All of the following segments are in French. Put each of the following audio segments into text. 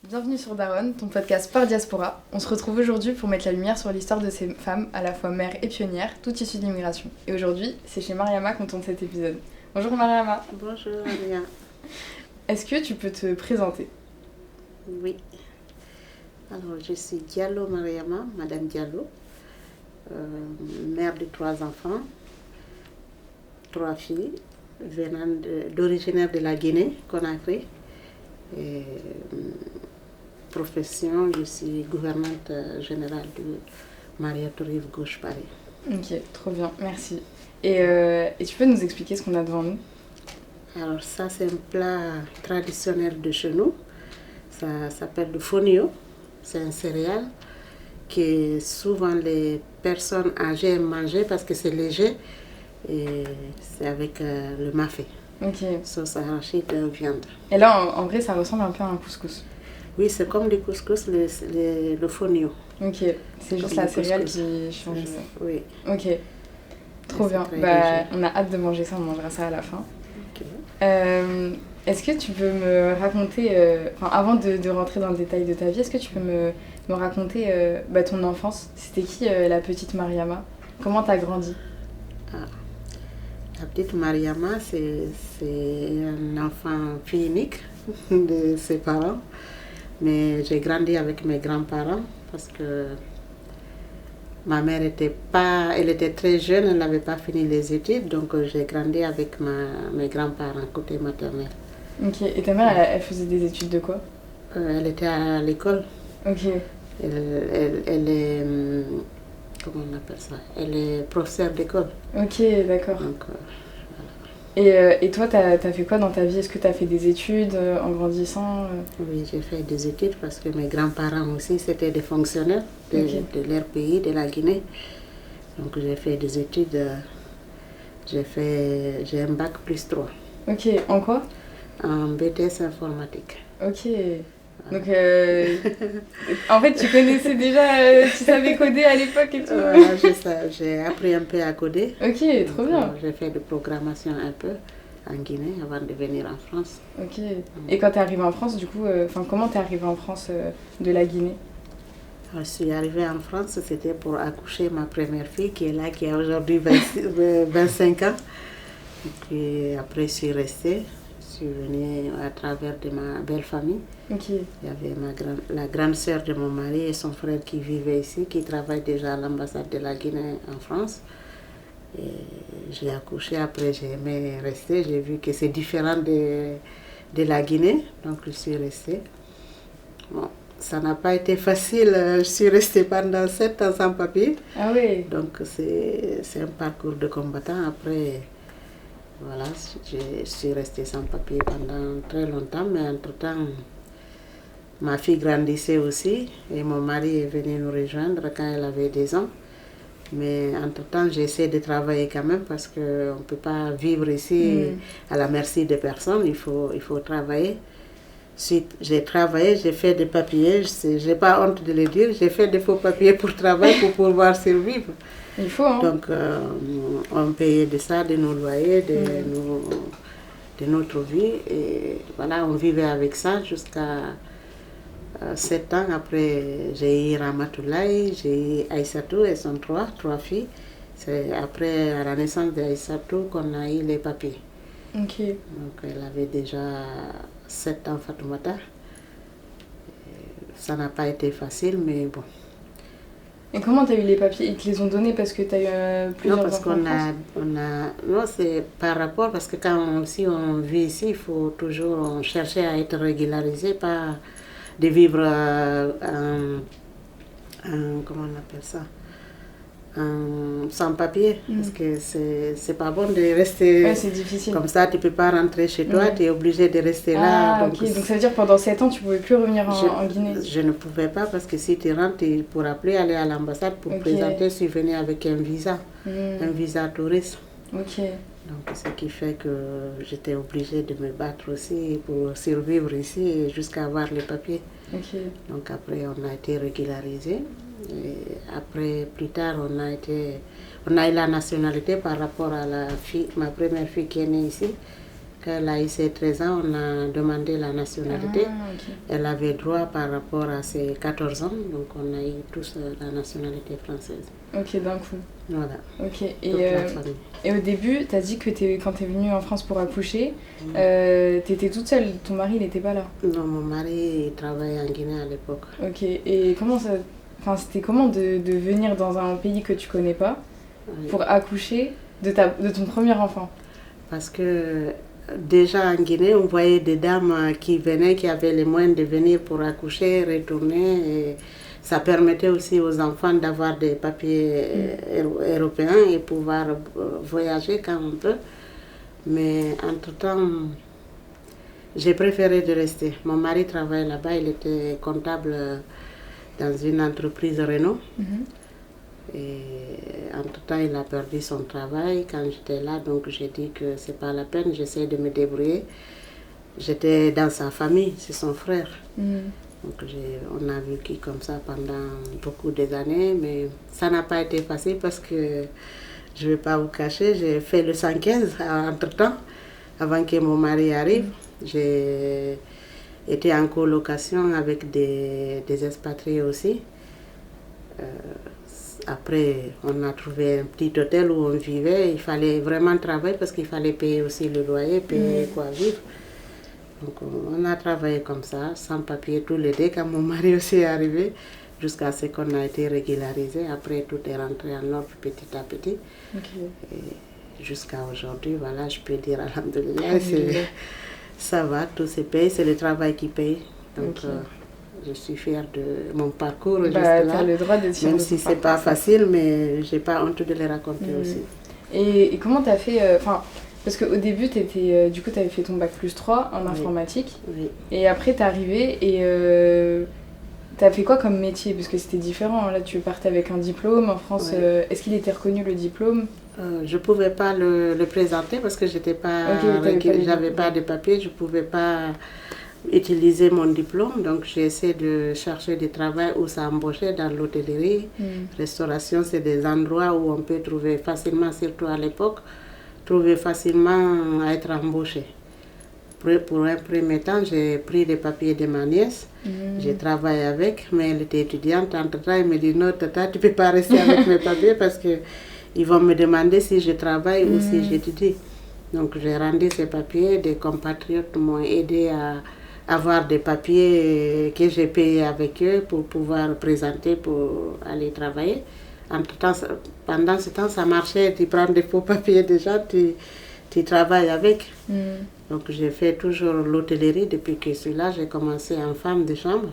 Bienvenue sur Daronne, ton podcast par diaspora. On se retrouve aujourd'hui pour mettre la lumière sur l'histoire de ces femmes, à la fois mères et pionnières, toutes issues de l'immigration. Et aujourd'hui, c'est chez Mariama qu'on tourne cet épisode. Bonjour Mariama. Bonjour Alia. Est-ce que tu peux te présenter? Oui. Alors, je suis Diallo Mariama, Madame Diallo, mère de 3 enfants, 3 filles, d'originaire de la Guinée, Conakry. Et, profession, je suis gouvernante générale de Mariétou Rive Gauche Paris. Ok, trop bien, merci. Et tu peux nous expliquer ce qu'on a devant nous? Alors ça, c'est un plat traditionnel de chez nous. Ça s'appelle le fonio. C'est un céréale que souvent les personnes âgées aiment manger parce que c'est léger. Et c'est avec le mafé. Ok. Sauce arachide, viande. Et là, en vrai, ça ressemble un peu à un couscous. Oui, c'est comme du couscous, le fonio. Ok, c'est juste la céréale qui change. Oui. Ok, trop bien. On a hâte de manger ça, on mangera ça à la fin. Okay. Est-ce que tu peux me raconter, avant de rentrer dans le détail de ta vie, est-ce que tu peux me raconter ton enfance? C'était qui la petite Mariama? Comment t'as grandi? La petite Mariama, c'est un enfant fille unique de ses parents. Mais j'ai grandi avec mes grands-parents parce que ma mère elle était très jeune, elle n'avait pas fini les études, donc j'ai grandi avec mes grands-parents côté maternel. Ok, et ta mère, elle faisait des études de quoi? Elle était à l'école. Ok. Elle est, comment on appelle ça? Elle est professeure d'école. Ok, d'accord. Donc, et toi, t'as fait quoi dans ta vie? Est-ce que t'as fait des études en grandissant? Oui, j'ai fait des études parce que mes grands-parents aussi, c'était des fonctionnaires de leur pays, de la Guinée. Donc j'ai fait des études, j'ai un bac plus 3. Ok, en quoi? En BTS informatique. Ok. Donc, en fait, tu connaissais déjà, tu savais coder à l'époque et tout? J'ai appris un peu à coder. Ok, trop bien. J'ai fait de programmation un peu en Guinée avant de venir en France. Ok. Et quand tu es arrivée en France, du coup, comment tu es arrivée en France de la Guinée? Alors, je suis arrivée en France, c'était pour accoucher ma première fille qui est là, qui a aujourd'hui 25 ans. Et puis après, je suis restée. Je suis venue à travers de ma belle famille. Okay. Il y avait la grande sœur de mon mari et son frère qui vivaient ici, qui travaillent déjà à l'ambassade de la Guinée en France. Et j'ai accouché, après j'ai aimé rester, j'ai vu que c'est différent de la Guinée, donc je suis restée. Bon, ça n'a pas été facile, je suis restée pendant 7 ans sans papier. Ah oui. Donc c'est un parcours de combattant. Après, voilà, je suis restée sans papier pendant très longtemps, mais entre-temps, ma fille grandissait aussi et mon mari est venu nous rejoindre quand elle avait 10 ans. Mais entre-temps, j'essaie de travailler quand même parce qu'on ne peut pas vivre ici à la merci de personne, il faut travailler. J'ai travaillé, j'ai fait des papiers, je n'ai pas honte de le dire, j'ai fait des faux papiers pour travailler, pour pouvoir survivre. Il faut, hein. Donc, on payait de ça, de nos loyers, de notre vie. Et voilà, on vivait avec ça jusqu'à 7 ans. Après, j'ai eu Ramatoulaye, j'ai eu Aïssatou, elles sont 3 filles. C'est après, à la naissance d'Aïssatou, qu'on a eu les papiers. Ok. Donc, elle avait déjà 7 ans, Fatoumata. Ça n'a pas été facile, mais bon. Et comment tu as eu les papiers? Ils te les ont donnés parce que tu as eu plusieurs enfants? Non, parce non, c'est par rapport, parce que si on vit ici, il faut toujours chercher à être régularisé, pas de vivre comment on appelle ça, sans papier, parce que c'est pas bon de rester c'est difficile. Comme ça, tu peux pas rentrer chez toi, tu es obligé de rester là. Donc, donc ça veut dire que pendant 7 ans, tu pouvais plus revenir en Guinée? Je ne pouvais pas parce que si tu rentres, tu ne pourras plus aller à l'ambassade pour présenter. Je suis venue avec un visa touriste. Ok. Donc, ce qui fait que j'étais obligée de me battre aussi pour survivre ici jusqu'à avoir les papiers. Okay. Donc après, on a été régularisé. Et après, plus tard, on a eu la nationalité par rapport à ma première fille qui est née ici. Quand elle a eu ses 13 ans, on a demandé la nationalité. Ah, ok. Elle avait droit par rapport à ses 14 ans, donc on a eu tous la nationalité française. Ok, d'un coup. Voilà. Ok. Toute la famille. Et au début, tu as dit que quand tu es venue en France pour accoucher, tu étais toute seule, ton mari il n'était pas là. Non, mon mari il travaillait en Guinée à l'époque. Ok. Et comment ça. Enfin, c'était comment de venir dans un pays que tu connais pas pour accoucher de ton premier enfant? Parce que déjà en Guinée, on voyait des dames qui venaient, qui avaient les moyens de venir pour accoucher, retourner. Et ça permettait aussi aux enfants d'avoir des papiers européens et pouvoir voyager quand on peut. Mais entre-temps, j'ai préféré de rester. Mon mari travaillait là-bas, il était comptable dans une entreprise Renault. Et entre-temps, il a perdu son travail quand j'étais là, donc j'ai dit que c'est pas la peine, j'essaie de me débrouiller. J'étais dans sa famille, c'est son frère. Donc on a vécu comme ça pendant beaucoup d'années, mais ça n'a pas été facile parce que, je ne vais pas vous cacher, j'ai fait le 115 entre-temps, avant que mon mari arrive. J'ai été en colocation avec des expatriés aussi. Après, on a trouvé un petit hôtel où on vivait. Il fallait vraiment travailler parce qu'il fallait payer aussi le loyer, payer quoi vivre. Donc, on a travaillé comme ça, sans papier, tous les deux, quand mon mari aussi est arrivé, jusqu'à ce qu'on a été régularisé. Après, tout est rentré en ordre petit à petit. Et jusqu'à aujourd'hui, voilà, je peux dire, alhamdoulilah, ça va, tout se paye, c'est le travail qui paye. Donc, je suis fière de mon parcours jusque-là, le droit de même si c'est pas facile, mais j'ai pas honte de les raconter aussi. Et comment tu as fait parce qu'au début, du coup, tu avais fait ton bac +3 en informatique. Oui. Et après, tu es arrivée et tu as fait quoi comme métier? Parce que c'était différent. Là, tu partais avec un diplôme. En France, est-ce qu'il était reconnu le diplôme? Je ne pouvais pas le présenter parce que j'avais pas de papier. Je ne pouvais pas utiliser mon diplôme. Donc, j'ai essayé de chercher du travail où ça embauchait dans l'hôtellerie. Restauration, c'est des endroits où on peut trouver facilement, surtout à l'époque, trouver facilement à être embauché. Pour un premier temps, j'ai pris les papiers de ma nièce. J'ai travaillé avec, mais elle était étudiante. Entre-temps, elle me dit non, tata, tu ne peux pas rester avec mes papiers parce qu'ils vont me demander si je travaille ou si j'étudie. Donc, j'ai rendu ces papiers. Des compatriotes m'ont aidé à avoir des papiers que j'ai payés avec eux pour pouvoir présenter pour aller travailler. Entre-temps, pendant ce temps, ça marchait. Tu prends des faux papiers déjà, tu travailles avec. Donc, j'ai fait toujours l'hôtellerie depuis que je suis là. J'ai commencé en femme de chambre.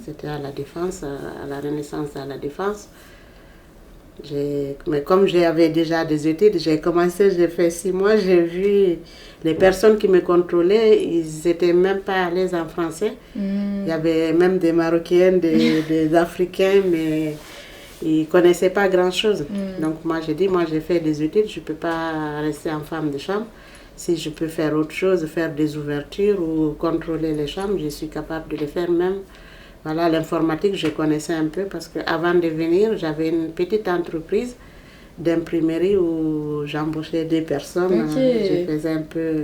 C'était à la Défense, à la Renaissance à la Défense. Mais comme j'avais déjà des études, j'ai fait 6 mois. J'ai vu les personnes qui me contrôlaient, ils n'étaient même pas à l'aise en français. Il y avait même des Marocains, des Africains, mais ils ne connaissaient pas grand-chose. Donc moi, j'ai dit, j'ai fait des études, je ne peux pas rester en femme de chambre. Si je peux faire autre chose, faire des ouvertures ou contrôler les chambres, je suis capable de le faire même. Voilà, l'informatique, je connaissais un peu parce qu'avant de venir, j'avais une petite entreprise d'imprimerie où j'embauchais 2 personnes. Je faisais un peu...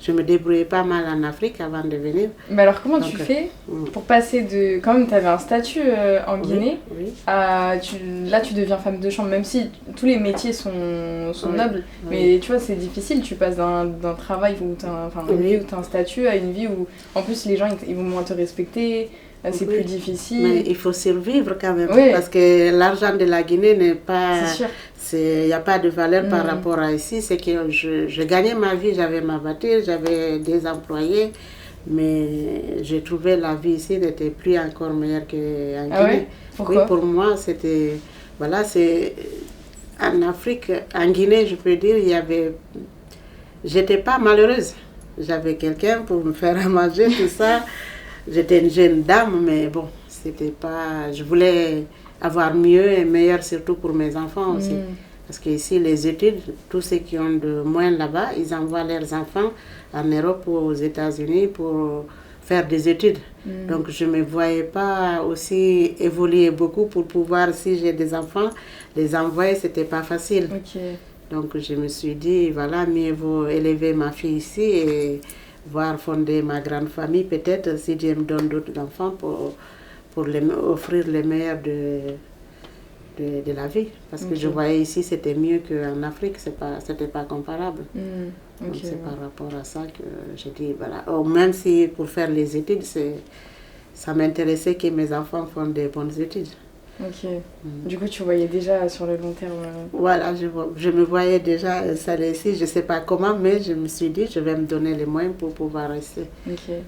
Je me débrouillais pas mal en Afrique avant de venir. Mais alors, comment tu fais pour passer de... Quand même, tu avais un statut en Guinée, là, tu deviens femme de chambre, même si tous les métiers sont nobles. Mais tu vois, c'est difficile. Tu passes d'un travail où tu as un statut à une vie où, en plus, les gens, ils vont moins te respecter. C'est plus difficile. Mais il faut survivre quand même, parce que l'argent de la Guinée n'est pas... C'est sûr. Il n'y a pas de valeur par rapport à ici. C'est que je gagnais ma vie, j'avais ma voiture, j'avais des employés, mais j'ai trouvé la vie ici n'était plus encore meilleure qu'en Guinée. Pourquoi? Pour moi, c'était... Voilà, c'est... En Afrique, en Guinée, je peux dire, j'étais pas malheureuse. J'avais quelqu'un pour me faire à manger, tout ça. J'étais une jeune dame, mais bon, c'était pas... Je voulais avoir mieux et meilleur, surtout pour mes enfants aussi. Parce qu'ici, les études, tous ceux qui ont de moins là-bas, ils envoient leurs enfants en Europe ou aux États-Unis pour faire des études. Donc, je ne me voyais pas aussi évoluer beaucoup pour pouvoir, si j'ai des enfants, les envoyer, ce n'était pas facile. Donc je me suis dit, voilà, mieux vaut élever ma fille ici et voir fonder ma grande famille, peut-être si Dieu me donne d'autres enfants pour offrir le meilleur de la vie. Parce que je voyais ici, c'était mieux qu'en Afrique, c'était pas comparable. Donc c'est par rapport à ça que j'ai dit, voilà. Oh, même si pour faire les études, ça m'intéressait que mes enfants font des bonnes études. Ok. Du coup, tu voyais déjà sur le long terme. Voilà, je me voyais déjà installée ici. Je ne sais pas comment, mais je me suis dit, je vais me donner les moyens pour pouvoir rester. Okay.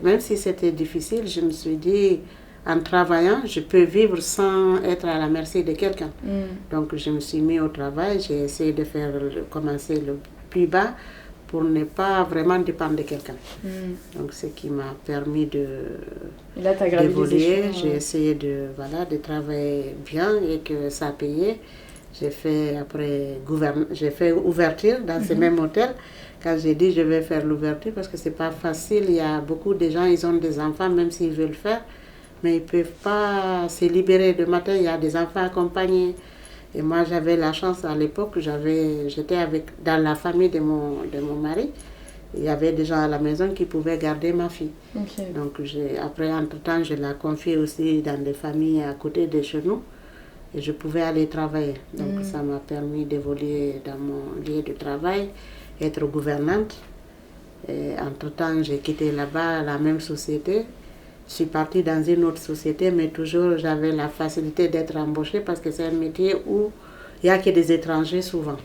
Même si c'était difficile, je me suis dit, en travaillant, je peux vivre sans être à la merci de quelqu'un. Donc, je me suis mis au travail. J'ai essayé de commencer le plus bas pour ne pas vraiment dépendre de quelqu'un. Donc, ce qui m'a permis d'évoluer. J'ai essayé de travailler bien et que ça payait. J'ai fait ouverture dans ce même hôtel. Quand j'ai dit je vais faire l'ouverture, parce que c'est pas facile, il y a beaucoup de gens, ils ont des enfants, même s'ils veulent faire, mais ils peuvent pas se libérer le matin, il y a des enfants accompagnés. Et moi, j'avais la chance à l'époque, j'étais dans la famille de mon mari. Il y avait des gens à la maison qui pouvaient garder ma fille. Okay. Donc, après, entre-temps, je l'ai confiée aussi dans des familles à côté de chez nous. Et je pouvais aller travailler. Donc, ça m'a permis d'évoluer dans mon lieu de travail, être gouvernante. Et entre-temps, j'ai quitté là-bas la même société. Je suis partie dans une autre société, mais toujours j'avais la facilité d'être embauchée parce que c'est un métier où il n'y a que des étrangers souvent.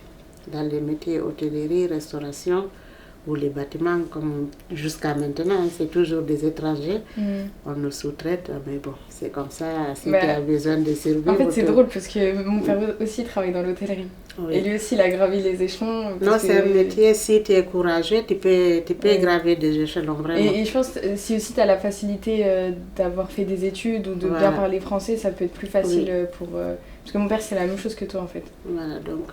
Dans les métiers hôtellerie, restauration ou les bâtiments, comme jusqu'à maintenant, c'est toujours des étrangers. On nous sous-traite, mais bon, c'est comme ça, si tu as besoin de survivre. En fait, c'est drôle parce que mon père aussi travaille dans l'hôtellerie. Oui. Et lui aussi, il a gravi les échelons. Non, c'est un métier, si tu es courageux, tu peux graver des échelons, vraiment. Et je pense que si aussi tu as la facilité d'avoir fait des études ou de bien parler français, ça peut être plus facile pour... Parce que mon père, c'est la même chose que toi, en fait. Voilà, donc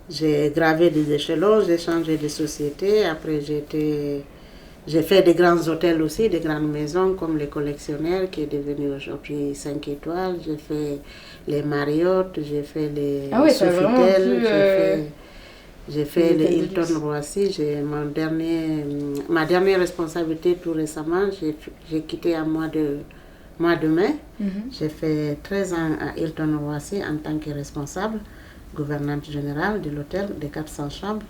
j'ai gravé des échelons, j'ai changé de société. Après, j'ai fait des grands hôtels aussi, des grandes maisons comme les collectionneurs qui est devenu aujourd'hui 5 étoiles. J'ai fait les Marriott, j'ai fait les Sofitel, j'ai fait les Hilton Roissy. Ma dernière responsabilité tout récemment, j'ai quitté en mois de mai. J'ai fait 13 ans à Hilton Roissy en tant que responsable, gouvernante générale de l'hôtel de 400 chambres.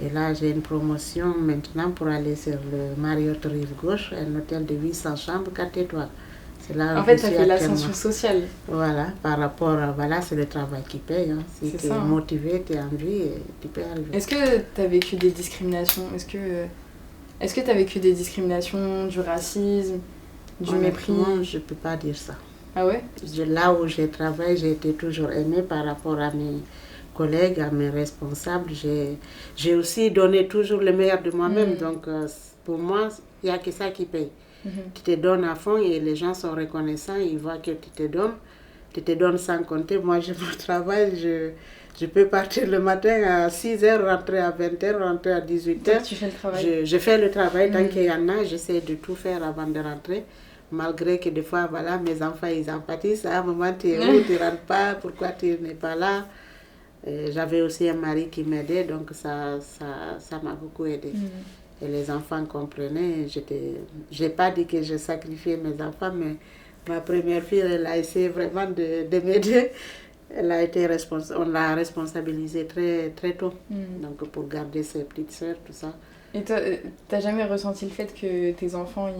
Et là, j'ai une promotion maintenant pour aller sur le Marriott Rive Gauche, un hôtel de 800 chambres, 4 étoiles. C'est là en fait, ça fait l'ascension sociale. Voilà, par rapport à... Voilà, c'est le travail qui paye. Hein. Si tu es motivé, tu as envie, tu peux arriver. Est-ce que tu as vécu des discriminations? Est-ce que tu as vécu des discriminations, du racisme, du mépris? Je ne peux pas dire ça. Ah ouais? Là où j'ai travaillé, j'ai été toujours aimée par rapport à mes collègues, à mes responsables. J'ai aussi donné toujours le meilleur de moi-même. Donc, pour moi, il n'y a que ça qui paye. Tu te donnes à fond et les gens sont reconnaissants. Ils voient que tu te donnes sans compter. Moi, je travaille, je peux partir le matin à 6h, rentrer à 20h, rentrer à 18h. Tu fais le travail? Je fais le travail tant qu'il y en a. J'essaie de tout faire avant de rentrer. Malgré que des fois, voilà, mes enfants, ils en pâtissent. À un moment, tu es où, tu ne rentres pas, pourquoi tu n'es pas là? J'avais aussi un mari qui m'aidait, donc ça m'a beaucoup aidé. Et les enfants comprenaient. Je n'ai pas dit que j'ai sacrifié mes enfants, mais ma première fille, elle a essayé vraiment de m'aider. On l'a responsabilisée très, très tôt, donc pour garder ses petites sœurs, tout ça. Et toi, t'as jamais ressenti le fait que tes enfants,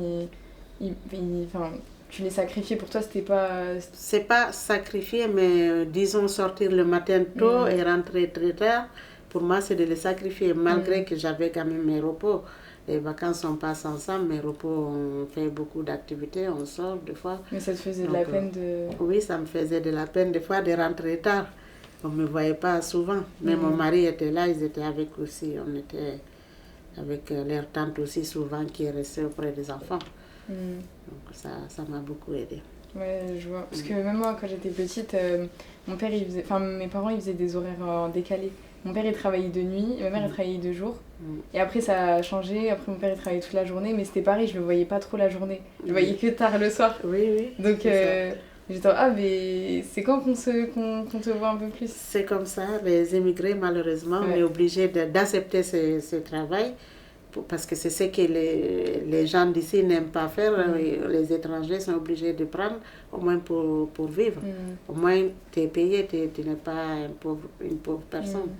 tu les sacrifiais pour toi, c'était pas... C'est pas sacrifier, mais disons sortir le matin tôt et rentrer très tard. Pour moi, c'est de les sacrifier, malgré que j'avais quand même mes repos. Les vacances, on passe ensemble, mes repos, on fait beaucoup d'activités, on sort des fois. Mais ça te faisait de la peine de... Oui, ça me faisait de la peine des fois de rentrer tard. On ne me voyait pas souvent. Mais mon mari était là, ils étaient avec aussi. On était avec leur tante aussi souvent qui est restée auprès des enfants. Donc ça m'a beaucoup aidé. Ouais, je vois. Parce que même moi, quand j'étais petite, mes parents, ils faisaient des horaires décalés. Mon père, il travaillait de nuit, et ma mère, elle travaillait de jour. Et après, ça a changé. Après, mon père, il travaillait toute la journée, mais c'était pareil, je le voyais pas trop la journée. Je le voyais que tard le soir. Oui. Donc, J'étais ah mais c'est quand qu'on te voit un peu plus? C'est comme ça, les immigrés malheureusement, on est obligé d'accepter ce travail parce que c'est ce que les gens d'ici n'aiment pas faire. Les étrangers sont obligés de prendre au moins pour vivre. Au moins tu es payé, tu n'es pas une pauvre personne.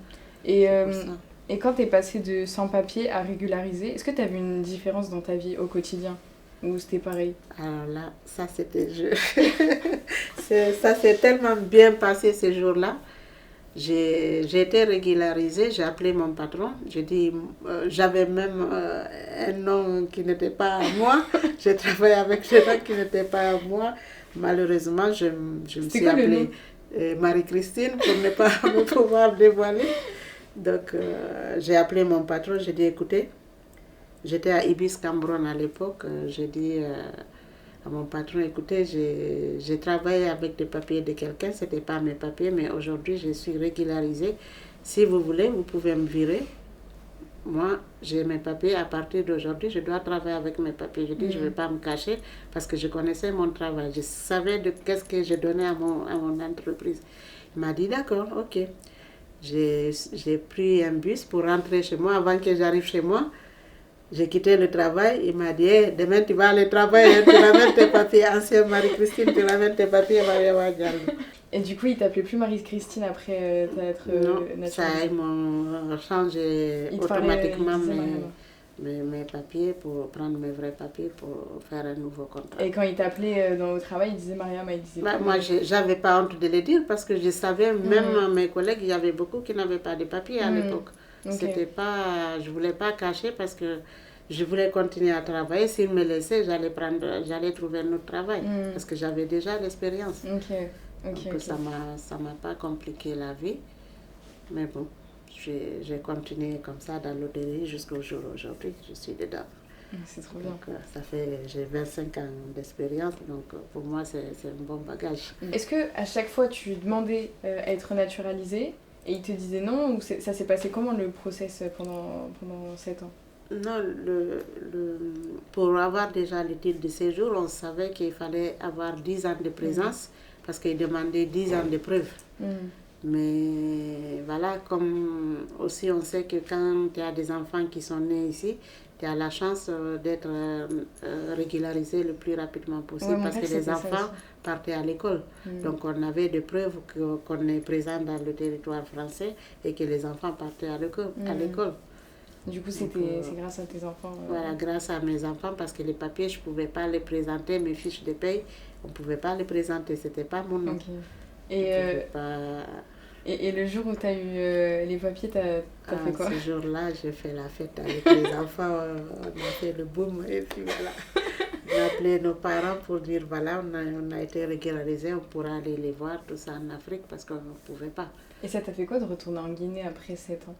Et quand tu es passé de sans-papier à régularisé, est-ce que tu as vu une différence dans ta vie au quotidien? Ou c'était pareil? Alors là, ça c'était... ça s'est tellement bien passé ce jour-là. J'ai été régularisée, j'ai appelé mon patron. J'ai dit, j'avais même un nom qui n'était pas à moi. J'ai travaillé avec des gens qui n'étaient pas à moi. Malheureusement, je me suis appelée Marie-Christine pour ne pas me pouvoir dévoiler. Donc, j'ai appelé mon patron, j'ai dit, écoutez, j'étais à Ibis Cambron à l'époque, j'ai dit à mon patron, écoutez, j'ai travaillé avec des papiers de quelqu'un, ce n'était pas mes papiers, mais aujourd'hui, je suis régularisée. Si vous voulez, vous pouvez me virer. Moi, j'ai mes papiers, à partir d'aujourd'hui, je dois travailler avec mes papiers. Je dis, je ne vais pas me cacher parce que je connaissais mon travail. Je savais qu'est-ce que je donnais à mon entreprise. Il m'a dit, d'accord, ok. J'ai pris un bus pour rentrer chez moi. Avant que j'arrive chez moi, j'ai quitté le travail. Il m'a dit, hey, demain tu vas aller travailler, tu ramènes tes papiers. Ancienne Marie-Christine, tu ramènes tes papiers, Maria Diallo. Et du coup, il t'appelait plus Marie-Christine après être non, ça, ils m'ont changé automatiquement mes papiers pour prendre mes vrais papiers pour faire un nouveau contrat. Et quand il t'appelait au travail, il disait Mariam, il disait moi, j'avais pas honte de le dire parce que je savais, même mes collègues, il y avait beaucoup qui n'avaient pas de papiers à l'époque. C'était pas, je voulais pas cacher parce que je voulais continuer à travailler. S'ils me laissaient, j'allais trouver un autre travail parce que j'avais déjà l'expérience. Donc ça m'a pas compliqué la vie. Mais bon, j'ai continué comme ça dans l'hôtellerie jusqu'au jour d'aujourd'hui. Je suis dedans. C'est trop bien. Donc j'ai 25 ans d'expérience, donc pour moi c'est un bon bagage. Est-ce que à chaque fois tu demandais à être naturalisé et ils te disaient non, ou ça s'est passé comment le process pendant 7 ans? Non, pour avoir déjà le titre de séjour, on savait qu'il fallait avoir 10 ans de présence parce qu'ils demandaient 10 ans de preuve. Mais voilà, comme aussi on sait que quand il y a des enfants qui sont nés ici, tu as la chance d'être régularisé le plus rapidement possible parce que les enfants partaient à l'école. Donc on avait des preuves qu'on est présent dans le territoire français et que les enfants partaient à l'école. Du coup, c'est grâce à tes enfants. Voilà, grâce à mes enfants, parce que les papiers, je ne pouvais pas les présenter, mes fiches de paye, on ne pouvait pas les présenter, ce n'était pas mon nom. Et le jour où tu as eu les papiers, tu as fait quoi? Ce jour-là, j'ai fait la fête avec les enfants, on a fait le boom et puis voilà. On a appelé nos parents pour dire voilà, on a été régularisés, on pourra aller les voir, tout ça en Afrique, parce qu'on ne pouvait pas. Et ça t'a fait quoi de retourner en Guinée après 7 ans?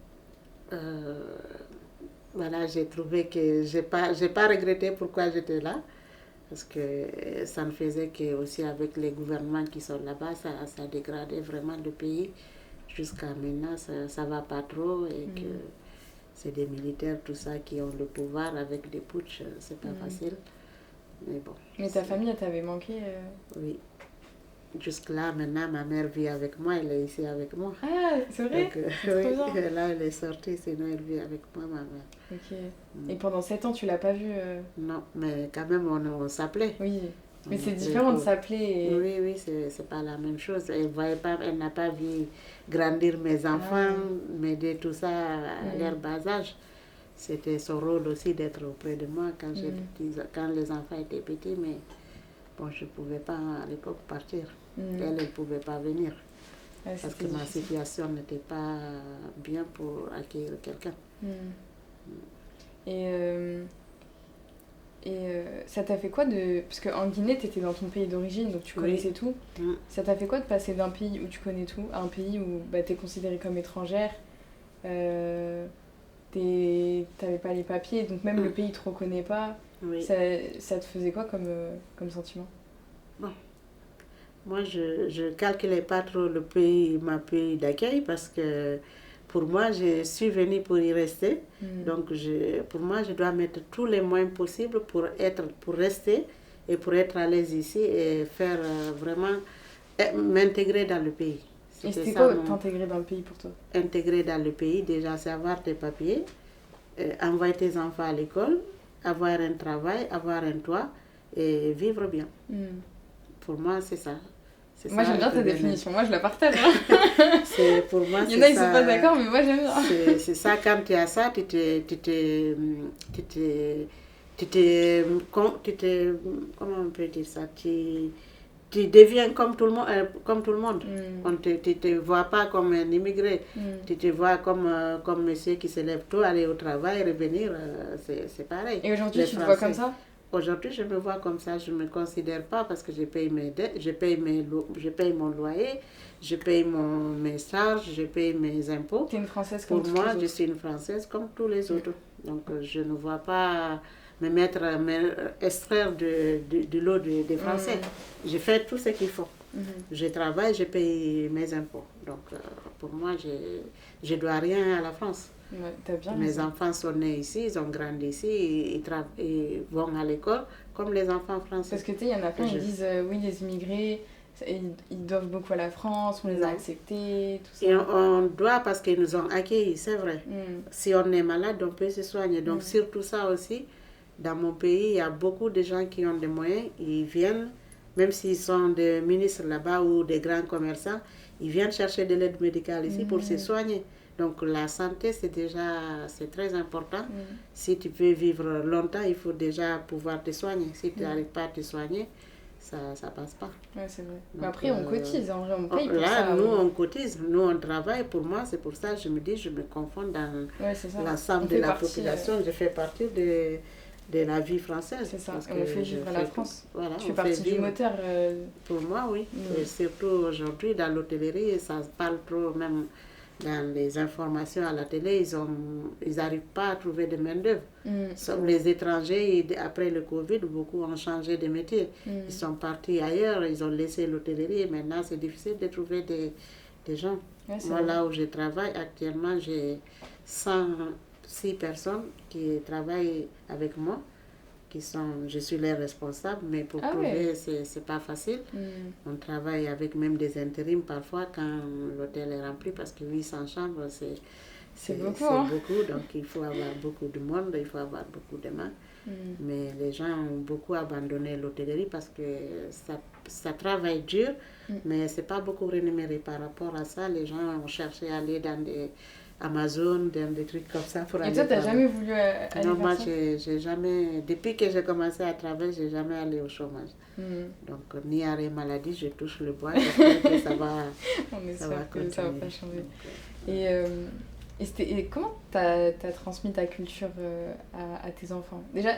Voilà, j'ai trouvé que j'ai pas regretté pourquoi j'étais là. Parce que ça ne faisait que aussi avec les gouvernements qui sont là-bas, ça dégradait vraiment le pays. Jusqu'à maintenant, ça ne va pas trop et que c'est des militaires, tout ça, qui ont le pouvoir avec des putsch, c'est pas facile. Mais bon. Mais ta famille, elle t'avait manqué Oui. Jusque-là, maintenant, ma mère vit avec moi, elle est ici avec moi. Ah, c'est vrai? Donc, oui, là, elle est sortie, sinon elle vit avec moi, ma mère. Ok. Et pendant 7 ans, tu l'as pas vue Non, mais quand même, on s'appelait. Oui, mais c'est différent de s'appeler. Oui, c'est pas la même chose. Elle n'a pas vu grandir mes enfants, m'aider tout ça à leur bas âge. C'était son rôle aussi d'être auprès de moi quand les enfants étaient petits, mais bon, je ne pouvais pas à l'époque partir. Elle ne pouvait pas venir. Parce que ma situation n'était pas bien pour accueillir quelqu'un. Et ça t'a fait quoi de... Parce qu'en Guinée, tu étais dans ton pays d'origine, donc tu connaissais tout. Ça t'a fait quoi de passer d'un pays où tu connais tout à un pays où tu es considérée comme étrangère, t'avais pas les papiers, donc même le pays te reconnaît pas. Ça te faisait quoi comme sentiment? Bon. Moi, je calculais pas trop ma pays d'accueil parce que pour moi, je suis venue pour y rester. Donc, pour moi, je dois mettre tous les moyens possibles pour rester et pour être à l'aise ici et faire vraiment m'intégrer dans le pays. Et c'était quoi t'intégrer dans le pays pour toi? Intégrer dans le pays, déjà c'est avoir tes papiers, envoyer tes enfants à l'école, avoir un travail, avoir un toit et vivre bien. Pour moi, c'est ça. Moi, j'aime bien ta définition. Moi, je la partage. Pour moi, il y en a, ils sont pas d'accord, mais moi, j'aime bien. C'est ça, quand tu as ça, comment on peut dire ça? Tu deviens comme tout le monde. Tu ne te vois pas comme un immigré. Tu te vois comme monsieur qui se lève tôt, aller au travail, revenir. C'est pareil. Et aujourd'hui, tu te vois comme ça? Aujourd'hui, je me vois comme ça. Je ne me considère pas parce que je paye mes dettes, je paye mon loyer, je paye mes charges, je paye mes impôts. Tu es une Française comme Pour moi, je suis une Française comme tous les autres. Donc, je ne vois pas extraire du lot des Français. Je fais tout ce qu'il faut. Je travaille, je paye mes impôts. Donc, pour moi, je ne dois rien à la France. Ouais, t'as bien Mes enfants sont nés ici, ils ont grandi ici, ils vont à l'école comme les enfants français. Parce que tu sais, il y en a plein qui disent oui, les immigrés, ils doivent beaucoup à la France, on les a acceptés, tout ça. Et on doit parce qu'ils nous ont accueillis, c'est vrai. Si on est malade, on peut se soigner. Donc, surtout ça aussi, dans mon pays, il y a beaucoup de gens qui ont des moyens, ils viennent, même s'ils sont des ministres là-bas ou des grands commerçants, ils viennent chercher de l'aide médicale ici pour se soigner. Donc la santé, c'est très important. Si tu veux vivre longtemps, il faut déjà pouvoir te soigner. Si tu n'arrives pas à te soigner, ça ne passe pas. Oui, c'est vrai. Donc, après, on cotise, en vrai, on paye pour là, ça. Nous, on cotise, nous, on travaille. Pour moi, c'est pour ça que je me dis, je me confonds dans l'ensemble de la population. Je fais partie de la vie française. C'est ça, et on fait vivre la France. Voilà, tu fais partie du moteur. Pour moi, oui. Et surtout aujourd'hui, dans l'hôtellerie, ça se parle trop, même dans les informations à la télé, ils n'arrivent pas à trouver de main-d'œuvre. Sauf les étrangers, après le Covid, beaucoup ont changé de métier. Ils sont partis ailleurs, ils ont laissé l'hôtellerie et maintenant c'est difficile de trouver des gens. Ouais, moi, là où je travaille actuellement, j'ai 106 personnes qui travaillent avec moi. Je suis les responsables, mais pour trouver, c'est pas facile. On travaille avec même des intérims parfois quand l'hôtel est rempli parce que 800 chambres, c'est beaucoup. Donc il faut avoir beaucoup de monde, il faut avoir beaucoup de mains. Mais les gens ont beaucoup abandonné l'hôtellerie parce que ça travaille dur, mais c'est pas beaucoup rémunéré par rapport à ça. Les gens ont cherché à aller dans des Amazon, des trucs comme ça. Et toi, t'as jamais voulu aller Non, moi, j'ai jamais... Depuis que j'ai commencé à travailler, j'ai jamais allé au chômage. Donc, ni arrêt maladie, je touche le bois. J'espère que ça va On espère que ça va pas changer. Et comment t'as transmis ta culture à tes enfants? Déjà,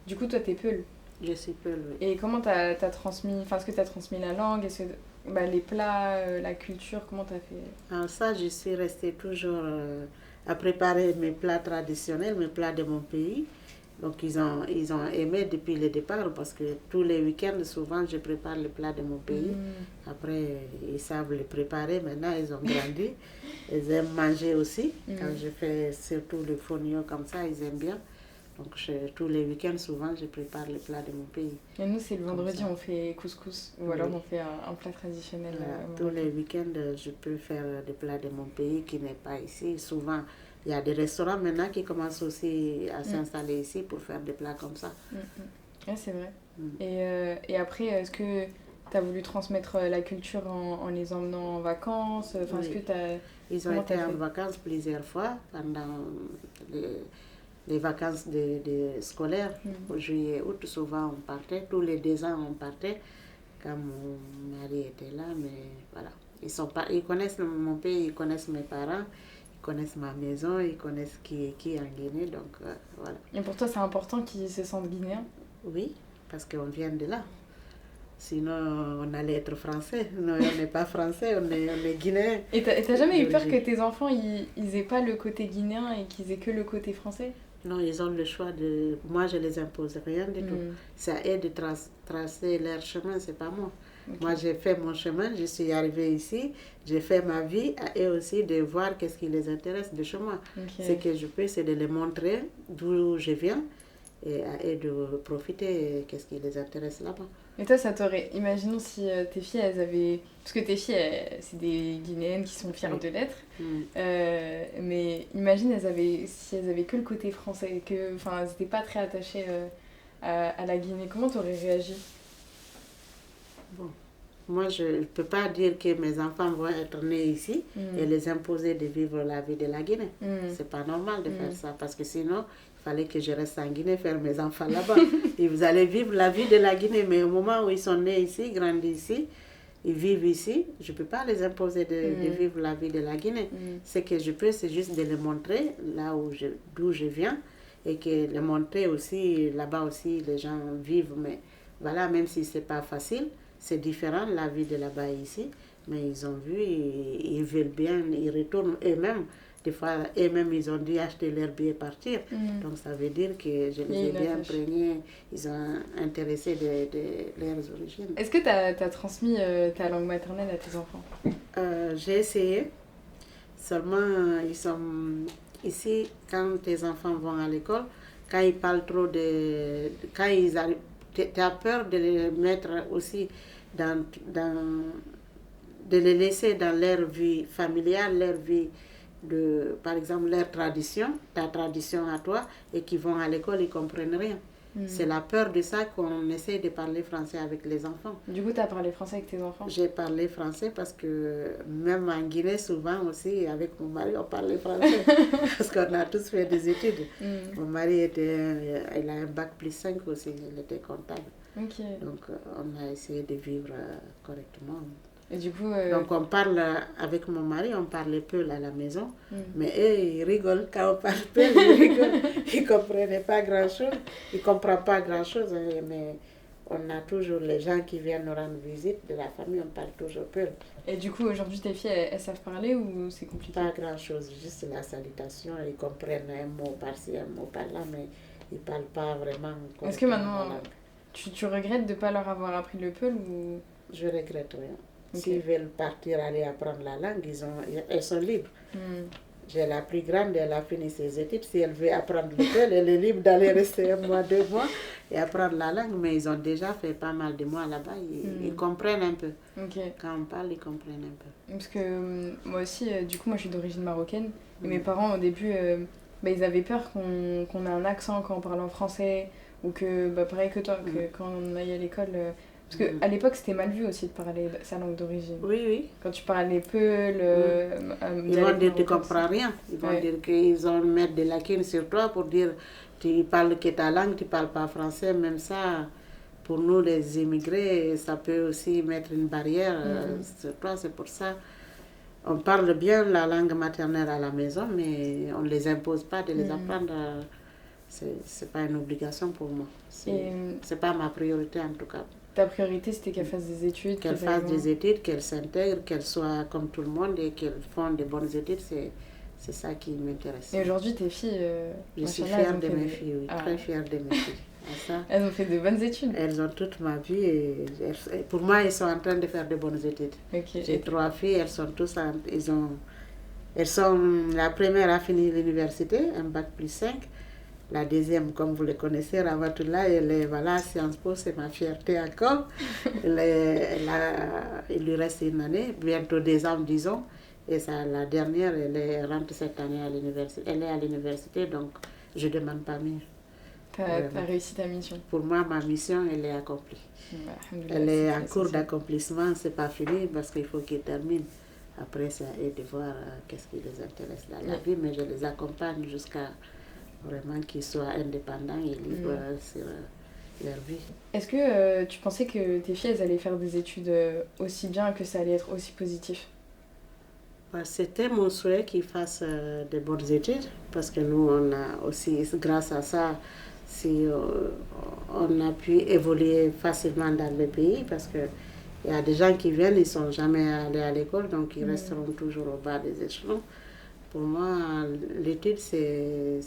du coup, toi, t'es Peul. Je suis Peul, oui. Et comment t'as transmis... Enfin, est-ce que t'as transmis la langue? Est-ce que... les plats, la culture, comment tu as fait? Alors ça, je suis restée toujours à préparer mes plats traditionnels, mes plats de mon pays. Donc ils ont aimé depuis le départ parce que tous les week-ends, souvent, je prépare les plats de mon pays. Après, ils savent les préparer. Maintenant, ils ont grandi. Ils aiment manger aussi. Quand je fais surtout le fonio comme ça, ils aiment bien. Donc, tous les week-ends, souvent, je prépare les plats de mon pays. Et nous, c'est le vendredi, on fait couscous. Ou alors, on fait un plat traditionnel. Tous les week-ends, je peux faire des plats de mon pays qui n'est pas ici. Souvent, il y a des restaurants maintenant qui commencent aussi à s'installer ici pour faire des plats comme ça. Ouais, c'est vrai. Et après, est-ce que tu as voulu transmettre la culture en les emmenant en vacances? Enfin, oui. Est-ce que ils ont été en vacances plusieurs fois pendant les vacances scolaires. Au juillet, août, souvent on partait. Tous les 2 ans, on partait. Quand mon mari était là, mais voilà. Ils connaissent mon pays, ils connaissent mes parents, ils connaissent ma maison, ils connaissent qui est qui en Guinée. Donc voilà. Et pour toi, c'est important qu'ils se sentent guinéens? Oui, parce qu'on vient de là. Sinon, on allait être français. Non, on n'est pas français, on est guinéen. Et t'as jamais eu peur que tes enfants, ils aient pas le côté guinéen et qu'ils aient que le côté français? Non, ils ont le choix de... Moi, je les impose rien du tout. C'est à eux de tracer leur chemin, c'est pas moi. Okay. Moi, j'ai fait mon chemin, je suis arrivée ici, j'ai fait ma vie, à eux aussi de voir qu'est-ce qui les intéresse de chez moi. Okay. Ce que je peux, c'est de les montrer d'où je viens et à eux de profiter, qu'est-ce qui les intéresse là-bas. Et toi, ça t'aurait... Imaginons si tes filles, elles avaient... Parce que tes filles, c'est des Guinéennes qui sont fières de l'être. Mais imagine si elles avaient que le côté français, que, enfin, elles n'étaient pas très attachées à la Guinée. Comment t'aurais réagi? Bon, moi, je ne peux pas dire que mes enfants vont être nés ici et les imposer de vivre la vie de la Guinée. C'est pas normal de faire ça, parce que sinon, il fallait que je reste en Guinée, faire mes enfants là-bas. Et vous allez vivre la vie de la Guinée, mais au moment où ils sont nés ici, grandis ici, ils vivent ici, je ne peux pas les imposer de vivre la vie de la Guinée. Ce que je peux, c'est juste de les montrer là d'où je viens, et que les montrer aussi, là-bas aussi, les gens vivent, mais voilà, même si ce n'est pas facile, c'est différent la vie de là-bas et ici, mais ils ont vu, ils veulent bien, ils retournent eux-mêmes. Des fois, eux-mêmes, ils ont dû acheter leur billet et partir. Donc, ça veut dire que je les ai bien imprégnés, ils sont intéressés de leurs origines. Est-ce que tu as transmis ta langue maternelle à tes enfants? J'ai essayé. Seulement, ils sont ici, quand tes enfants vont à l'école, quand ils parlent trop quand ils arrivent, tu as peur de les mettre aussi de les laisser dans leur vie familiale, leur vie par exemple, leur tradition, ta tradition à toi, et qui vont à l'école, ils ne comprennent rien. C'est la peur de ça qu'on essaie de parler français avec les enfants. Du coup, tu as parlé français avec tes enfants? J'ai parlé français parce que même en Guinée, souvent aussi, avec mon mari, on parlait français. Parce qu'on a tous fait des études. Mon mari il a un bac+5 aussi, il était comptable. Donc, on a essayé de vivre correctement. Et du coup, donc on parle avec mon mari, on parle peu à la maison, mais eux ils rigolent quand on parle peu, ils rigolent, ils ne comprennent pas grand-chose, ils ne comprennent pas grand-chose, mais on a toujours les gens qui viennent nous rendre visite, de la famille, on parle toujours peu. Et du coup, aujourd'hui, tes filles, elles savent parler ou c'est compliqué? Pas grand-chose, juste la salutation, ils comprennent un mot par-ci, un mot par-là, mais ils ne parlent pas vraiment. Est-ce que maintenant, tu regrettes de ne pas leur avoir appris le peul ou... Je regrette rien. S'ils veulent partir, aller apprendre la langue, elles sont libres. J'ai la plus grande, elle a fini ses études. Si elle veut apprendre le peul, elle est libre d'aller rester 1 mois, 2 mois et apprendre la langue. Mais ils ont déjà fait pas mal de mois là-bas. Ils comprennent un peu. Quand on parle, ils comprennent un peu. Parce que moi aussi, du coup, moi je suis d'origine marocaine. Et mes parents, au début, ils avaient peur qu'on ait un accent quand on parle en français. Ou que, pareil que toi, que quand on aille à l'école... Parce qu'à l'époque, c'était mal vu aussi de parler sa langue d'origine. Oui. Quand tu parlais peu, ils vont dire que tu ne comprends rien. Ils vont dire qu'ils vont mettre des lacunes sur toi pour dire tu parles que ta langue, tu ne parles pas français. Même ça, pour nous, les immigrés, ça peut aussi mettre une barrière sur toi. C'est pour ça on parle bien la langue maternelle à la maison, mais on ne les impose pas de les apprendre. Ce n'est pas une obligation pour moi. Ce n'est pas ma priorité en tout cas. Ta priorité, c'était qu'elle fasse des études? Qu'elle fasse des études, qu'elle s'intègre, qu'elle soit comme tout le monde et qu'elle fasse de bonnes études, c'est ça qui m'intéresse. Et aujourd'hui, tes filles... je suis fière de mes filles, oui, très fière de mes filles. Ça, elles ont fait de bonnes études? Elles ont toute ma vie et pour moi, elles sont en train de faire de bonnes études. J'ai 3 filles, elles sont tous... la première a fini l'université, un bac+5. La deuxième, comme vous le connaissez, Ramatoula, elle est, voilà, Sciences Po, c'est ma fierté encore. Il lui reste 1 année, bientôt 2 ans, disons. Et ça, la dernière, elle rentre cette année à l'université. Elle est à l'université, donc je ne demande pas mieux. Tu as réussi ta mission? Pour moi, ma mission, elle est accomplie. Elle est en cours d'accomplissement, ce n'est pas fini parce qu'il faut qu'ils terminent. Après, c'est à eux de voir qu'est-ce qui les intéresse dans la vie, mais je les accompagne jusqu'à... vraiment qu'ils soient indépendants et libres sur leur vie. Est-ce que tu pensais que tes filles elles allaient faire des études aussi bien, que ça allait être aussi positif? C'était mon souhait qu'ils fassent de bonnes études parce que nous, on a aussi, grâce à ça, on a pu évoluer facilement dans le pays parce que il y a des gens qui viennent, ils ne sont jamais allés à l'école, donc ils resteront toujours au bas des échelons. Pour moi, l'étude, c'est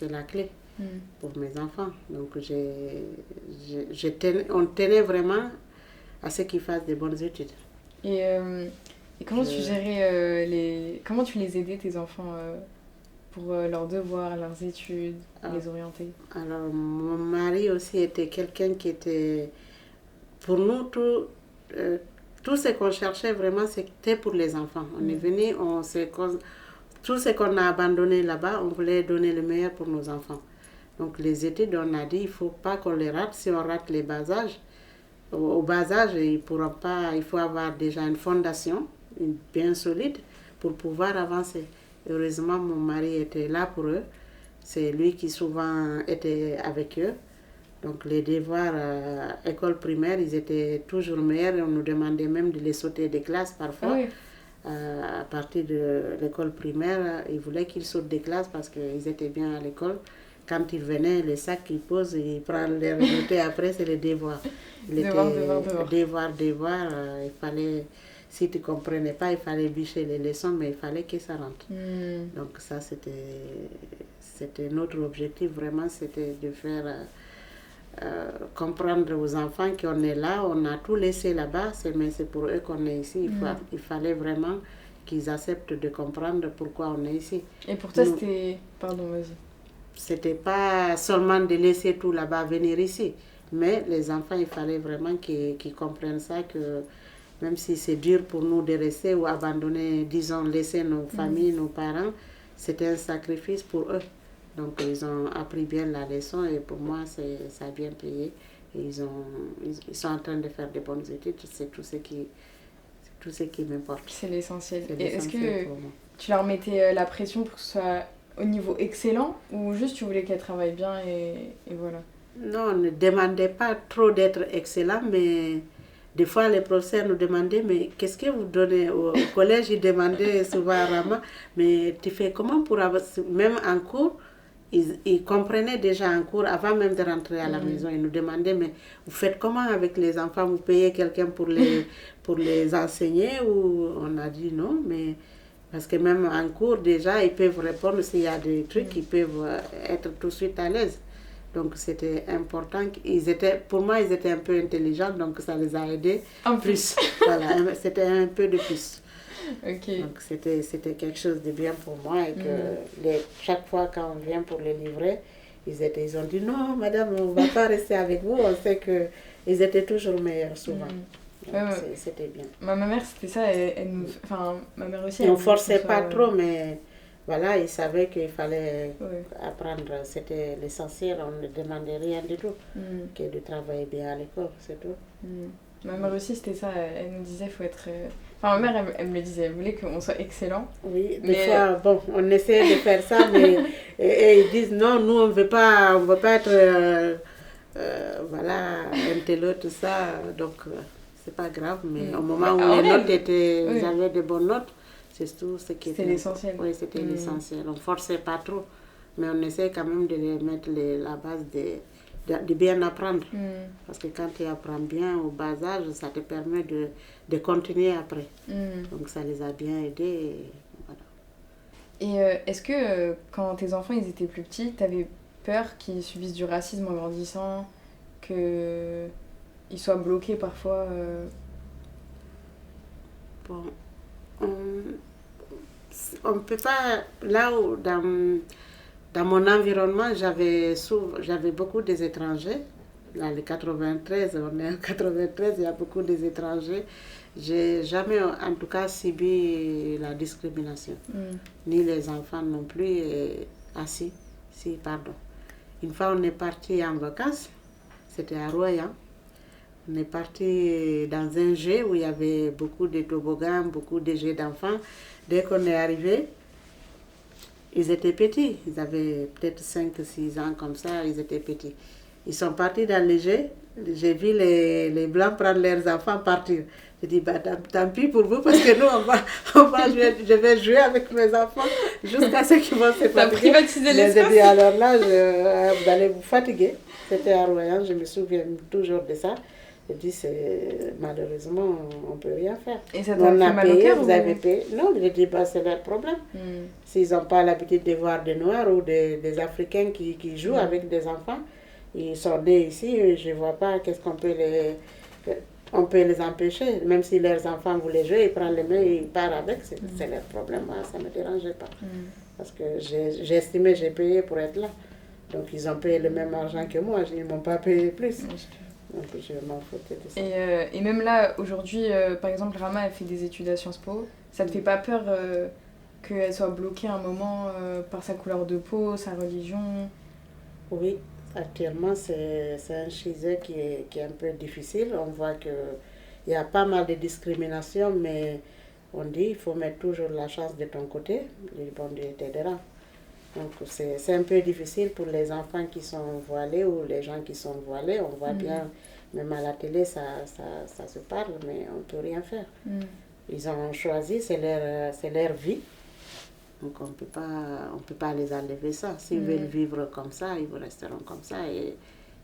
la clé pour mes enfants. Donc, on tenait vraiment à ce qu'ils fassent de bonnes études. Et comment tu gérais comment tu les aidais, tes enfants pour leurs devoirs, leurs études, les orienter? Alors, mon mari aussi était quelqu'un qui était... Pour nous, tout ce qu'on cherchait vraiment, c'était pour les enfants. On est venu, tout ce qu'on a abandonné là-bas, on voulait donner le meilleur pour nos enfants. Donc les études, on a dit, il ne faut pas qu'on les rate. Si on rate les bas âges, au bas âge, il faut avoir déjà une fondation bien solide pour pouvoir avancer. Heureusement, mon mari était là pour eux. C'est lui qui souvent était avec eux. Donc les devoirs école primaire, ils étaient toujours meilleurs. On nous demandait même de les sauter des classes parfois. Oui. À partir de l'école primaire, ils voulaient qu'ils sautent des classes parce qu'ils étaient bien à l'école. Quand ils venaient, les sacs qu'ils posent, ils prennent les résultats. Après, c'est les devoirs. Devoir. Il fallait, si tu ne comprenais pas, il fallait bûcher les leçons, mais il fallait que ça rentre. Donc ça, c'était notre objectif, vraiment, c'était de faire... comprendre aux enfants qu'on est là, on a tout laissé là-bas, mais c'est pour eux qu'on est ici. Il fallait vraiment qu'ils acceptent de comprendre pourquoi on est ici. Et pour toi, c'était... Pardon, vas-y. C'était pas seulement de laisser tout là-bas, venir ici. Mais les enfants, il fallait vraiment qu'ils comprennent ça, que même si c'est dur pour nous de rester ou abandonner, disons, laisser nos familles, nos parents, c'était un sacrifice pour eux. Donc, ils ont appris bien la leçon et pour moi, ça a bien payé. Et ils sont en train de faire de bonnes études. C'est tout ce qui m'importe. C'est l'essentiel. Et est-ce que tu leur mettais la pression pour que ce soit au niveau excellent ou juste tu voulais qu'elles travaillent bien et voilà? Non, on ne demandait pas trop d'être excellent, mais des fois, les professeurs nous demandaient, mais qu'est-ce que vous donnez au collège? Ils demandaient souvent à Rama, mais tu fais comment pour avoir... Même en cours, ils comprenaient déjà en cours, avant même de rentrer à la maison. Ils nous demandaient, mais vous faites comment avec les enfants? Vous payez quelqu'un pour les enseigner? Ou on a dit non, mais... Parce que même en cours, déjà, ils peuvent répondre s'il y a des trucs, ils peuvent être tout de suite à l'aise. Donc, c'était important. Pour moi, ils étaient un peu intelligents, donc ça les a aidés. En plus. Voilà, c'était un peu de plus. Okay. Donc, c'était quelque chose de bien pour moi. Et que chaque fois quand on vient pour les livrer, ils ont dit non, madame, on ne va pas rester avec vous. On sait qu'ils étaient toujours meilleurs, souvent. Donc, c'était bien. Ma mère, c'était ça. Ma mère aussi. On ne forçait pas trop, mais voilà, ils savaient qu'il fallait apprendre. C'était l'essentiel. On ne demandait rien du tout. Que de travailler bien à l'école, c'est tout. Ma mère aussi, c'était ça. Elle nous disait qu'il faut être... Enfin, ma mère, elle me le disait. Elle voulait qu'on soit excellent. Oui, des fois, bon, on essaie de faire ça, mais et ils disent non, nous, on ne veut pas être... voilà, intello, tout ça. Donc... c'est pas grave, mais au moment où les notes ils avaient de bonnes notes, c'est tout ce qui était... C'était l'essentiel. Oui, c'était l'essentiel. On ne forçait pas trop, mais on essaie quand même de les mettre la base de bien apprendre. Parce que quand tu apprends bien au bas âge, ça te permet de continuer après. Donc ça les a bien aidés. Voilà. Et est-ce que quand tes enfants ils étaient plus petits, tu avais peur qu'ils subissent du racisme en grandissant, qu'ils soient bloqués parfois Bon, on ne peut pas... Là où, dans mon environnement, j'avais beaucoup des étrangers. Dans les 93, on est en 93, il y a beaucoup des étrangers. J'ai jamais, en tout cas, subi la discrimination. Ni les enfants non plus. Pardon. Une fois, on est parti en vacances. C'était à Royan. On est parti dans un jeu où il y avait beaucoup de toboggans, beaucoup de jeux d'enfants. Dès qu'on est arrivé, ils étaient petits. Ils avaient peut-être 5-6 ans comme ça, ils étaient petits. Ils sont partis dans les jeux. J'ai vu les Blancs prendre leurs enfants partir. J'ai dit, tant pis pour vous, parce que nous, on va jouer, je vais jouer avec mes enfants jusqu'à ce qu'ils vont se fatiguer. T'as privatisé l'espace. J'ai dit, alors là, vous allez vous fatiguer. C'était à Royan, je me souviens toujours de ça. J'ai dit, malheureusement, on ne peut rien faire. Et ça t'a fait mal au cœur? Vous avez payé. Non, j'ai dit, c'est leur problème. S'ils n'ont pas l'habitude de voir des Noirs ou des Africains qui jouent avec des enfants, ils sont nés ici, je ne vois pas qu'est-ce qu'on peut on peut les empêcher. Même si leurs enfants voulaient jouer, ils prennent les mains et ils partent avec, c'est leur problème. Moi, ça ne me dérangeait pas. Parce que j'ai estimé, j'ai payé pour être là. Donc ils ont payé le même argent que moi, ils ne m'ont pas payé plus. Donc je m'en foutais de ça. Et même là, aujourd'hui, par exemple, Rama, elle fait des études à Sciences Po. Ça te fait pas peur qu'elle soit bloquée un moment par sa couleur de peau, sa religion? Oui, actuellement, c'est un sujet qui est un peu difficile. On voit qu'il y a pas mal de discrimination, mais on dit il faut mettre toujours la chance de ton côté, le bon Dieu t'aidera. Donc c'est un peu difficile pour les enfants qui sont voilés ou les gens qui sont voilés. On voit bien, même à la télé, ça se parle, mais on ne peut rien faire. Ils ont choisi, c'est leur vie. Donc on peut pas les enlever ça. S'ils veulent vivre comme ça, ils resteront comme ça et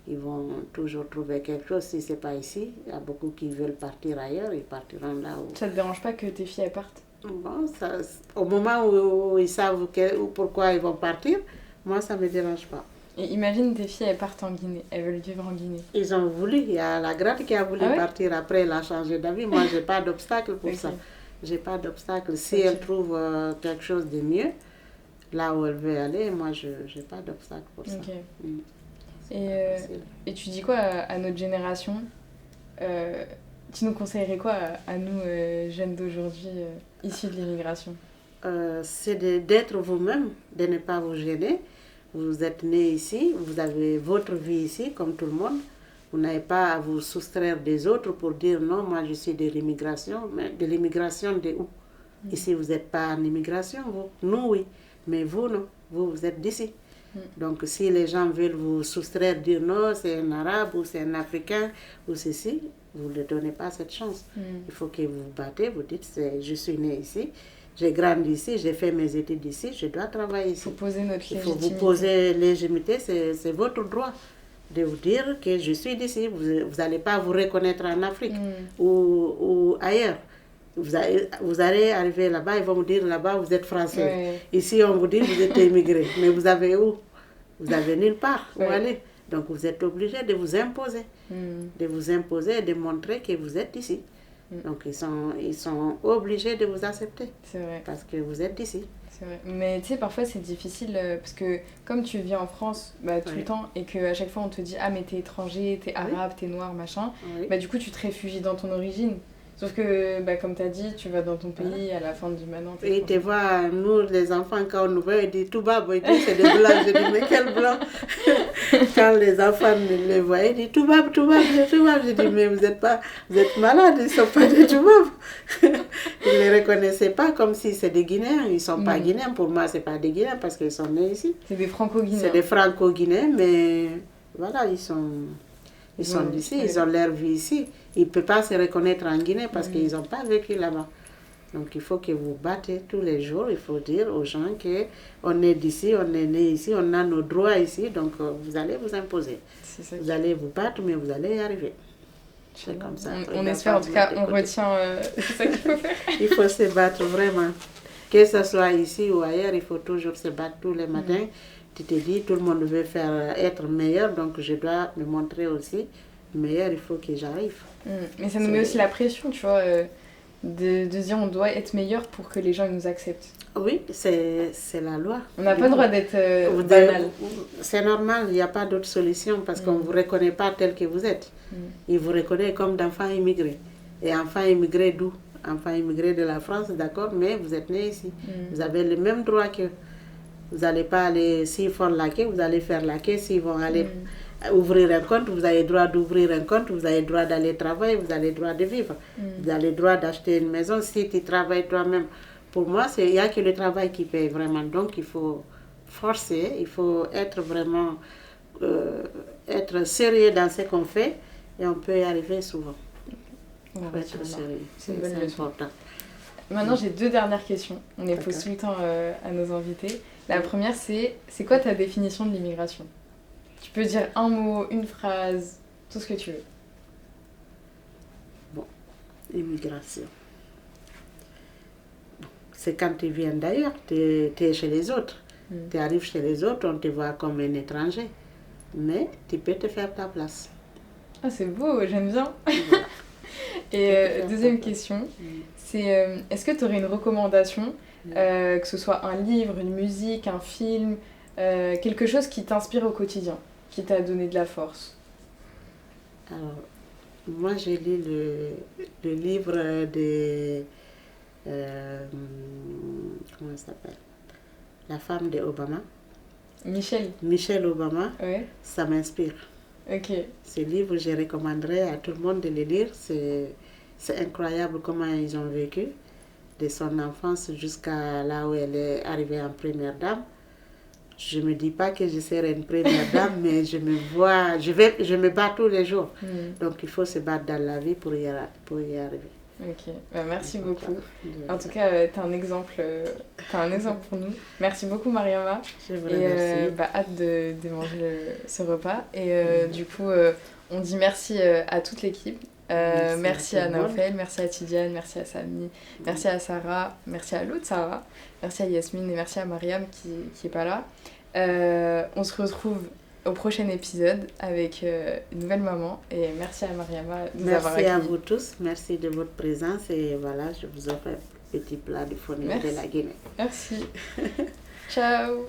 ils vont toujours trouver quelque chose. Si ce n'est pas ici, il y a beaucoup qui veulent partir ailleurs, ils partiront là où... Ça ne te dérange pas que tes filles elles partent? Bon, au moment où ils savent pourquoi ils vont partir, moi ça ne me dérange pas. Et imagine tes filles elles partent en Guinée, elles veulent vivre en Guinée. Ils ont voulu, il y a la Grade qui a voulu partir, après elle a changé d'avis. Moi je n'ai pas d'obstacle pour ça. J'ai pas d'obstacle. Si elle trouve quelque chose de mieux, là où elle veut aller, moi, je n'ai pas d'obstacle pour ça. Et tu dis quoi à notre génération tu nous conseillerais quoi à nous, jeunes d'aujourd'hui, issus de l'immigration? C'est d'être vous-même, de ne pas vous gêner. Vous êtes né ici, vous avez votre vie ici, comme tout le monde. Vous n'avez pas à vous soustraire des autres pour dire non, moi je suis de l'immigration. Mais de l'immigration de où? Ici, vous n'êtes pas en immigration, vous. Nous, oui. Mais vous, non. Vous êtes d'ici. Donc, si les gens veulent vous soustraire, dire non, c'est un arabe ou c'est un africain ou ceci, vous ne leur donnez pas cette chance. Il faut que vous vous battez, vous dites, je suis né ici, j'ai grandi ici, j'ai fait mes études ici, je dois travailler ici. Il faut poser notre légitimité. Il faut vous poser légitimité, c'est votre droit de vous dire que je suis d'ici. Vous n'allez pas vous reconnaître en Afrique ou ailleurs. Vous allez arriver là-bas, ils vont vous dire là-bas, vous êtes français. Ici, on vous dit, vous êtes immigré. Mais vous avez où? Vous avez nulle part où aller. Donc, vous êtes obligé de vous imposer. De vous imposer et de montrer que vous êtes ici. Donc, ils sont obligés de vous accepter. C'est vrai. Parce que vous êtes d'ici. C'est vrai. Mais tu sais, parfois, c'est difficile parce que comme tu vis en France tout le temps et qu'à chaque fois, on te dit « Ah, mais t'es étranger, t'es arabe, t'es noir, machin », du coup, tu te réfugies dans ton origine. Sauf que, comme tu as dit, tu vas dans ton pays, à la fin du maintenant. Et tu vois, nous, les enfants, quand on nous voit, ils disent « Toubab », ils disent « C'est des blancs ». Je dis « Mais quel blanc ?» Quand les enfants les voient, ils disent « Toubab, Toubab, Toubab ». Je dis « Mais vous êtes malades, ils ne sont pas des Toubab ». Ils ne les reconnaissaient pas comme si c'est des Guinéens. Ils ne sont pas Guinéens. Pour moi, ce n'est pas des Guinéens parce qu'ils sont nés ici. C'est des Franco-Guinéens. C'est des Franco-Guinéens, mais voilà, ils sont d'ici, ils ont leur vie ici. Ils ne peuvent pas se reconnaître en Guinée parce qu'ils n'ont pas vécu là-bas. Donc il faut que vous battez tous les jours. Il faut dire aux gens qu'on est d'ici, on est né ici, on a nos droits ici. Donc vous allez vous imposer. Vous allez vous battre, mais vous allez y arriver. C'est comme ça. On espère, en tout cas, on retient ça qu'il faut faire. Il faut se battre vraiment. Que ce soit ici ou ailleurs, il faut toujours se battre tous les matins. Tu te dis, tout le monde veut être meilleur, donc je dois me montrer aussi meilleur, il faut que j'arrive. Mais ça nous met aussi la pression, tu vois, de dire on doit être meilleur pour que les gens nous acceptent. Oui, c'est la loi. On n'a pas le droit d'être banal. C'est normal, il n'y a pas d'autre solution parce qu'on ne vous reconnaît pas tel que vous êtes. Ils vous reconnaissent comme d'enfants immigrés. Et enfants immigrés d'où? Enfants immigrés de la France, d'accord, mais vous êtes nés ici. Vous avez le même droit que... Vous n'allez pas aller, s'ils font laquer, vous allez faire laquer. S'ils vont aller ouvrir un compte, vous avez le droit d'ouvrir un compte, vous avez le droit d'aller travailler, vous avez le droit de vivre. Vous avez le droit d'acheter une maison si tu travailles toi-même. Pour moi, il n'y a que le travail qui paye vraiment. Donc, il faut forcer, il faut être vraiment être sérieux dans ce qu'on fait et on peut y arriver souvent. Il faut être sérieux. C'est une bonne leçon. Important. Maintenant, j'ai 2 dernières questions. On les pose tout le temps à nos invités. La première, c'est quoi ta définition de l'immigration? Tu peux dire un mot, une phrase, tout ce que tu veux. Bon, immigration. C'est quand tu viens d'ailleurs, tu es chez les autres. Tu arrives chez les autres, on te voit comme un étranger. Mais tu peux te faire ta place. Ah, c'est beau, j'aime bien. Et deuxième question, c'est est-ce que tu aurais une recommandation, que ce soit un livre, une musique, un film, quelque chose qui t'inspire au quotidien, qui t'a donné de la force? Alors, moi j'ai lu le livre de... comment elle s'appelle? La femme de Obama. Michelle Obama. Ouais. Ça m'inspire. Ok. Ce livre, je recommanderais à tout le monde de le lire. C'est incroyable comment ils ont vécu, de son enfance jusqu'à là où elle est arrivée en première dame. Je ne me dis pas que je serai une première dame, mais je me vois, je me bats tous les jours. Donc il faut se battre dans la vie pour y arriver. Ok, merci beaucoup. En tout cas, tu as un exemple pour nous. Merci beaucoup, Mariama. Je vous remercie. Hâte de manger ce repas. Et du coup, on dit merci à toute l'équipe. Merci à Naofel, merci à Tidiane, merci à Samy, merci à Sarah, merci à l'autre Sarah, merci à Yasmine et merci à Mariam qui n'est pas là. On se retrouve au prochain épisode avec une nouvelle maman et merci à Mariama de nous avoir accueillis. Merci à vous tous, merci de votre présence et voilà, je vous offre un petit plat de fourmi de la Guinée. Merci. Ciao.